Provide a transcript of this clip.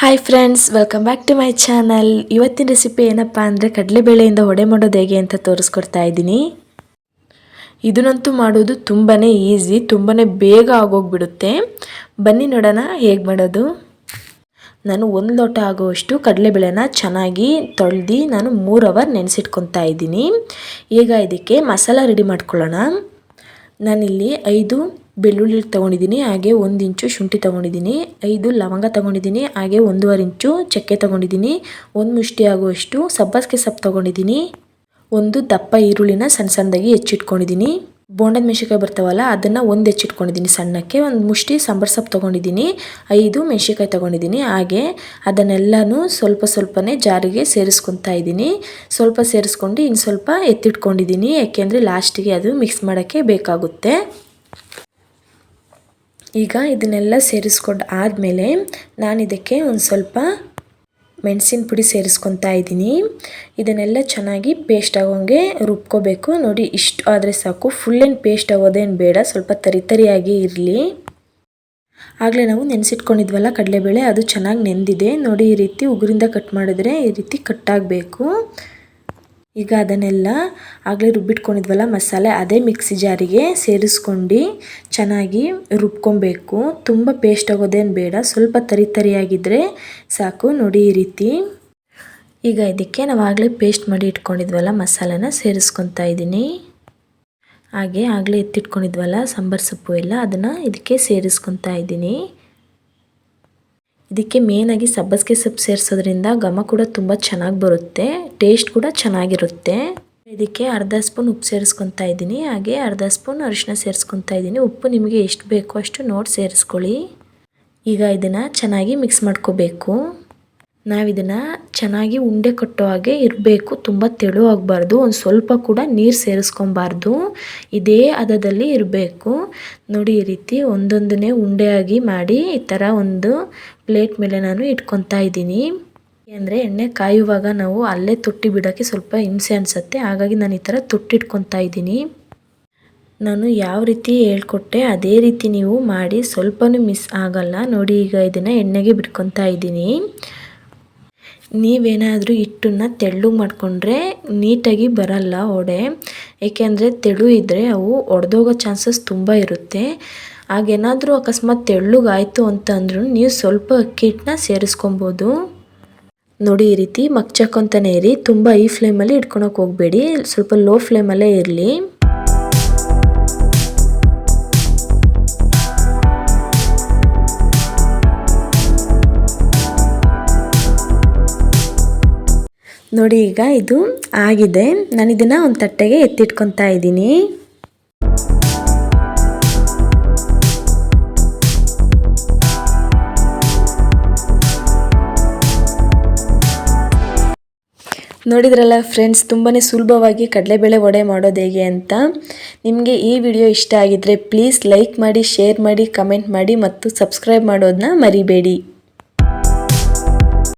Hi friends, welcome back to my channel. ಇವತ್ತಿನ recipe ಏನಪ್ಪ ಅಂದರೆ ಕಡಲೆಬೇಳೆಯಿಂದ ವಡೆ ಮಾಡೋದು ಹೇಗೆ ಅಂತ ತೋರಿಸ್ಕೊಡ್ತಾ ಇದ್ದೀನಿ. ಇದನ್ನಂತೂ ಮಾಡೋದು ತುಂಬಾ ಈಸಿ, ತುಂಬಾ ಬೇಗ ಆಗೋಗ್ಬಿಡುತ್ತೆ. ಬನ್ನಿ ನೋಡೋಣ ಹೇಗೆ ಮಾಡೋದು. ನಾನು 1 ಲೋಟ ಆಗುವಷ್ಟು ಕಡಲೆಬೇಳೆನ ಚೆನ್ನಾಗಿ ತೊಳೆದು ನಾನು 3 ಅವರ್ ನೆನೆಸಿಟ್ಕೊತಾ ಇದ್ದೀನಿ. ಈಗ ಇದಕ್ಕೆ ಮಸಾಲ ರೆಡಿ ಮಾಡ್ಕೊಳ್ಳೋಣ. ನಾನಿಲ್ಲಿ 5 ಬೆಳ್ಳುಳ್ಳಿ ತೊಗೊಂಡಿದ್ದೀನಿ, ಹಾಗೆ 1 ಇಂಚು ಶುಂಠಿ ತೊಗೊಂಡಿದ್ದೀನಿ, 5 ಲವಂಗ ತೊಗೊಂಡಿದ್ದೀನಿ, ಹಾಗೆ 1.5 ಇಂಚು ಚಕ್ಕೆ ತೊಗೊಂಡಿದ್ದೀನಿ, 1 ಮುಷ್ಟಿ ಆಗುವಷ್ಟು ಸಬ್ಬಸಿಗೆ ಸೊಪ್ಪು ತೊಗೊಂಡಿದ್ದೀನಿ, 1 ದಪ್ಪ ಈರುಳ್ಳಿನ ಸಣ್ಣ ಸಣ್ಣದಾಗಿ ಹೆಚ್ಚಿಟ್ಕೊಂಡಿದ್ದೀನಿ, ಬೋಂಡದ ಮೆಣಸಿನ್ಕಾಯಿ ಬರ್ತಾವಲ್ಲ ಅದನ್ನು 1 ಹೆಚ್ಚಿಟ್ಕೊಂಡಿದ್ದೀನಿ ಸಣ್ಣಕ್ಕೆ, 1 ಮುಷ್ಟಿ ಸಾಂಬಾರು ಸೊಪ್ಪು ತೊಗೊಂಡಿದ್ದೀನಿ, 5 ಮೆಣಸಿನ್ಕಾಯಿ ತೊಗೊಂಡಿದ್ದೀನಿ. ಹಾಗೆ ಅದನ್ನೆಲ್ಲನೂ ಸ್ವಲ್ಪನೇ ಜಾರಿಗೆ ಸೇರಿಸ್ಕೊತಾ ಇದ್ದೀನಿ. ಸ್ವಲ್ಪ ಸೇರಿಸ್ಕೊಂಡು ಇನ್ನು ಸ್ವಲ್ಪ ಎತ್ತಿಟ್ಕೊಂಡಿದ್ದೀನಿ, ಯಾಕೆಂದರೆ ಲಾಸ್ಟಿಗೆ ಅದು ಮಿಕ್ಸ್ ಮಾಡೋಕ್ಕೆ ಬೇಕಾಗುತ್ತೆ. ಈಗ ಇದನ್ನೆಲ್ಲ ಸೇರಿಸ್ಕೊಂಡು ಆದಮೇಲೆ ನಾನು ಇದಕ್ಕೆ ಒಂದು ಸ್ವಲ್ಪ ಮೆಣಸಿನ ಪುಡಿ ಸೇರಿಸ್ಕೊತಾ ಇದ್ದೀನಿ. ಇದನ್ನೆಲ್ಲ ಚೆನ್ನಾಗಿ ಪೇಸ್ಟ್ ಆಗೋಂಗೆ ರುಬ್ಕೋಬೇಕು. ನೋಡಿ, ಇಷ್ಟು ಆದರೆ ಸಾಕು, ಫುಲ್ ಏನು ಪೇಸ್ಟ್ ಆಗೋದೇನು ಬೇಡ, ಸ್ವಲ್ಪ ತರಿಯಾಗಿ ಇರಲಿ. ಆಗಲೇ ನಾವು ನೆನೆಸಿಟ್ಕೊಂಡಿದ್ವಲ್ಲ ಕಡಲೆಬೇಳೆ, ಅದು ಚೆನ್ನಾಗಿ ನೆಂದಿದೆ. ನೋಡಿ, ಈ ರೀತಿ ಉಗುರಿಂದ ಕಟ್ ಮಾಡಿದ್ರೆ ಈ ರೀತಿ ಕಟ್ಟಾಗಬೇಕು. ಈಗ ಅದನ್ನೆಲ್ಲ ಆಗಲೇ ರುಬ್ಬಿಟ್ಕೊಂಡಿದ್ವಲ್ಲ ಮಸಾಲೆ, ಅದೇ ಮಿಕ್ಸಿ ಜಾರಿಗೆ ಸೇರಿಸ್ಕೊಂಡು ಚೆನ್ನಾಗಿ ರುಬ್ಕೊಬೇಕು. ತುಂಬ ಪೇಸ್ಟ್ ಆಗೋದೇನು ಬೇಡ, ಸ್ವಲ್ಪ ತರಿಯಾಗಿದ್ದರೆ ಸಾಕು. ನೋಡಿ ಈ ರೀತಿ. ಈಗ ಇದಕ್ಕೆ ನಾವು ಆಗಲೇ ಪೇಸ್ಟ್ ಮಾಡಿ ಇಟ್ಕೊಂಡಿದ್ವಲ್ಲ ಮಸಾಲೆನ ಸೇರಿಸ್ಕೊತಾ ಇದ್ದೀನಿ. ಹಾಗೆ ಆಗಲೇ ಎತ್ತಿಟ್ಕೊಂಡಿದ್ವಲ್ಲ ಸಾಂಬಾರು ಸೊಪ್ಪು ಎಲ್ಲ, ಅದನ್ನು ಇದಕ್ಕೆ ಸೇರಿಸ್ಕೊತಾ ಇದ್ದೀನಿ. ಇದಕ್ಕೆ ಮೇನಾಗಿ ಸಬ್ಬಸಿಗೆ ಸೊಪ್ಪು ಸೇರಿಸೋದ್ರಿಂದ ಘಮ ಕೂಡ ತುಂಬ ಚೆನ್ನಾಗಿ ಬರುತ್ತೆ, ಟೇಸ್ಟ್ ಕೂಡ ಚೆನ್ನಾಗಿರುತ್ತೆ. ಇದಕ್ಕೆ ಅರ್ಧ ಸ್ಪೂನ್ ಉಪ್ಪು ಸೇರಿಸ್ಕೊತಾ ಇದ್ದೀನಿ, ಹಾಗೆ ಅರ್ಧ ಸ್ಪೂನ್ ಅರಿಶಿನ ಸೇರಿಸ್ಕೊತಾ ಇದ್ದೀನಿ. ಉಪ್ಪು ನಿಮಗೆ ಎಷ್ಟು ಬೇಕೋ ಅಷ್ಟು ನೋಡಿ ಸೇರಿಸ್ಕೊಳ್ಳಿ. ಈಗ ಇದನ್ನು ಚೆನ್ನಾಗಿ ಮಿಕ್ಸ್ ಮಾಡ್ಕೋಬೇಕು. ನಾವಿದನ್ನು ಚೆನ್ನಾಗಿ ಉಂಡೆ ಕಟ್ಟೋ ಹಾಗೆ ಇರಬೇಕು, ತುಂಬ ತೆಳು ಆಗಬಾರ್ದು, ಒಂದು ಸ್ವಲ್ಪ ಕೂಡ ನೀರು ಸೇರಿಸ್ಕೊಬಾರ್ದು, ಇದೇ ಹದದಲ್ಲಿ ಇರಬೇಕು. ನೋಡಿ, ಈ ರೀತಿ ಒಂದೊಂದನ್ನೇ ಉಂಡೆಯಾಗಿ ಮಾಡಿ ಈ ಥರ ಒಂದು ಪ್ಲೇಟ್ ಮೇಲೆ ನಾನು ಇಟ್ಕೊತಾ ಇದ್ದೀನಿ. ಅಂದರೆ ಎಣ್ಣೆ ಕಾಯುವಾಗ ನಾವು ಅಲ್ಲೇ ತೊಟ್ಟಿ ಬಿಡೋಕ್ಕೆ ಸ್ವಲ್ಪ ಹಿಂಸೆ ಅನಿಸುತ್ತೆ, ಹಾಗಾಗಿ ನಾನು ಈ ಥರ ತೊಟ್ಟಿಟ್ಕೊತಾ ಇದ್ದೀನಿ. ನಾನು ಯಾವ ರೀತಿ ಹೇಳ್ಕೊಟ್ಟೆ ಅದೇ ರೀತಿ ನೀವು ಮಾಡಿ, ಸ್ವಲ್ಪನೂ ಮಿಸ್ ಆಗಲ್ಲ. ನೋಡಿ, ಈಗ ಇದನ್ನು ಎಣ್ಣೆಗೆ ಬಿಟ್ಕೊತಾ ಇದ್ದೀನಿ. ನೀವೇನಾದರೂ ಹಿಟ್ಟನ್ನು ತೆಳ್ಳಗೆ ಮಾಡಿಕೊಂಡ್ರೆ ನೀಟಾಗಿ ಬರಲ್ಲ ವಡೆ, ಏಕೆಂದರೆ ತೆಳು ಇದ್ದರೆ ಅವು ಒಡೆದೋಗೋ ಚಾನ್ಸಸ್ ತುಂಬ ಇರುತ್ತೆ. ಹಾಗೇನಾದರೂ ಅಕಸ್ಮಾತ್ ತೆಳ್ಳಗಾಯಿತು ಅಂತಂದ್ರೂ ನೀವು ಸ್ವಲ್ಪ ಅಕ್ಕಿ ಹಿಟ್ಟನ್ನ ಸೇರಿಸ್ಕೊಬೋದು. ನೋಡಿ, ಈ ರೀತಿ ಮಗ್ಚಕ್ಕೊಂತಾನೆ ಇರಿ, ತುಂಬ ಹೈ ಫ್ಲೇಮಲ್ಲಿ ಇಟ್ಕೊಳಕ್ಕೆ ಹೋಗಬೇಡಿ, ಸ್ವಲ್ಪ ಲೋ ಫ್ಲೇಮಲ್ಲೇ ಇರಲಿ. ನೋಡಿ, ಈಗ ಇದು ಆಗಿದೆ. ನಾನು ಇದನ್ನು ಒಂದು ತಟ್ಟೆಗೆ ಎತ್ತಿಟ್ಕೊತಾ ಇದ್ದೀನಿ. ನೋಡಿದ್ರಲ್ಲ ಫ್ರೆಂಡ್ಸ್, ತುಂಬಾ ಸುಲಭವಾಗಿ ಕಡಲೆಬೇಳೆ ವಡೆ ಮಾಡೋದು ಹೇಗೆ ಅಂತ. ನಿಮಗೆ ಈ ವಿಡಿಯೋ ಇಷ್ಟ ಆಗಿದ್ದರೆ ಪ್ಲೀಸ್ ಲೈಕ್ ಮಾಡಿ, ಶೇರ್ ಮಾಡಿ, ಕಮೆಂಟ್ ಮಾಡಿ ಮತ್ತು ಸಬ್ಸ್ಕ್ರೈಬ್ ಮಾಡೋದನ್ನ ಮರಿಬೇಡಿ.